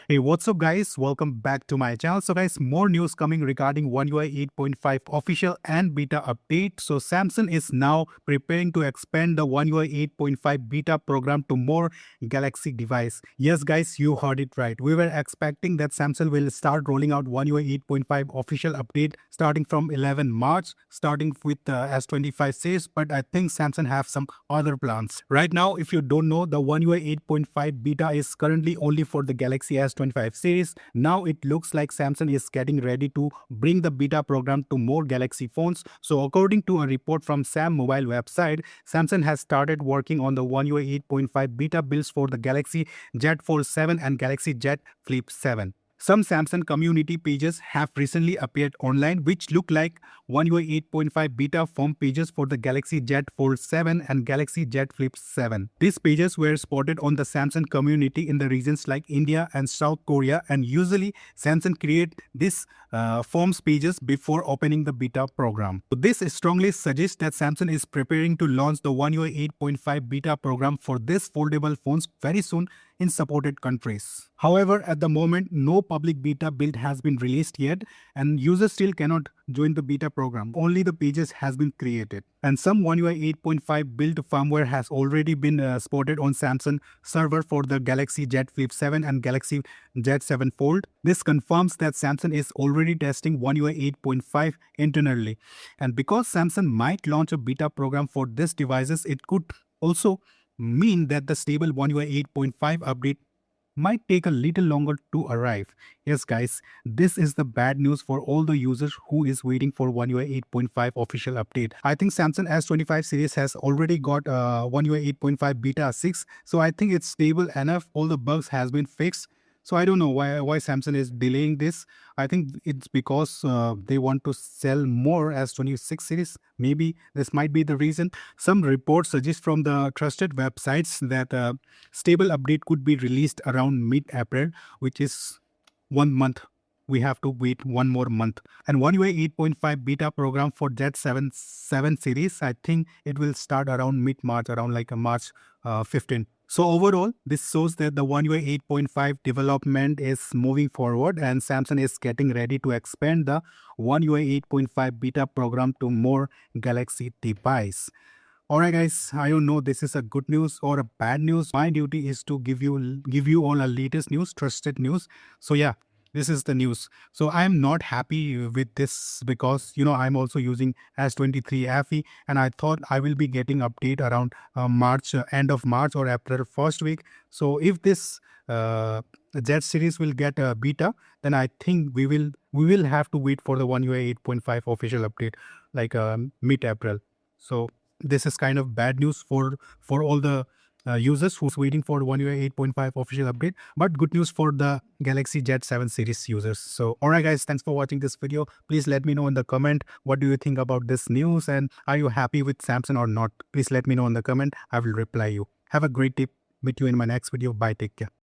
Hey, what's up, guys? Welcome back to my channel. So, guys, more news coming regarding One UI 8.5 official and beta update. So, Samsung is now preparing to expand the One UI 8.5 beta program to more Galaxy device. Yes, guys, you heard it right. We were expecting that Samsung will start rolling out One UI 8.5 official update starting from 11 March, starting with the S25 series. But I think Samsung have some other plans. Right now, if you don't know, the One UI 8.5 beta is currently only for the Galaxy S25 series. Now it looks like Samsung is getting ready to bring the beta program to more Galaxy phones. So according to a report from Sam Mobile website, Samsung has started working on the One UI 8.5 beta builds for the Galaxy Z Fold 7 and Galaxy Z Flip 7. Some Samsung community pages have recently appeared online which look like One UI 8.5 beta form pages for the Galaxy Z Fold 7 and Galaxy Z Flip 7. These pages were spotted on the Samsung community in the regions like India and South Korea, and usually Samsung create these forms pages before opening the beta program. So this strongly suggests that Samsung is preparing to launch the One UI 8.5 beta program for these foldable phones very soon in supported countries. However, at the moment, no public beta build has been released yet, and users still cannot join the beta program. Only the pages has been created. And some One UI 8.5 build firmware has already been spotted on Samsung server for the Galaxy Z Flip 7 and Galaxy Z7 Fold. This confirms that Samsung is already testing One UI 8.5 internally. And because Samsung might launch a beta program for these devices, it could also mean that the stable One UI 8.5 update might take a little longer to arrive. Yes, guys, this is the bad news for all the users who is waiting for One UI 8.5 official update. I think Samsung S25 series has already got One UI 8.5 beta 6, so I think it's stable enough. All the bugs has been fixed. So I don't know why Samsung is delaying this. I think it's because they want to sell more S26 series. Maybe this might be the reason. Some reports suggest from the trusted websites that stable update could be released around mid-April, which is 1 month. We have to wait 1 more month. And One UI 8.5 beta program for Z7 series, I think it will start around mid-March, around like a March 15th. So overall, this shows that the One UI 8.5 development is moving forward, and Samsung is getting ready to expand the One UI 8.5 beta program to more Galaxy device. Alright, guys, I don't know this is a good news or a bad news. My duty is to give you all a latest news, trusted news. So yeah, this is the news. So I'm not happy with this because I'm also using S23 FE, and I thought I will be getting update around March, end of March or April first week. So if this Z series will get a beta, then I think we will have to wait for the One UI 8.5 official update like mid-April. So this is kind of bad news for all the users who's waiting for One UI 8.5 official update, but good news for the Galaxy Z7 series users. So alright, guys, thanks for watching this video. Please let me know in the comment what do you think about this news, and are you happy with Samsung or not? Please let me know in the comment. I will reply you. Have a great day. Meet you in my next video. Bye, take care.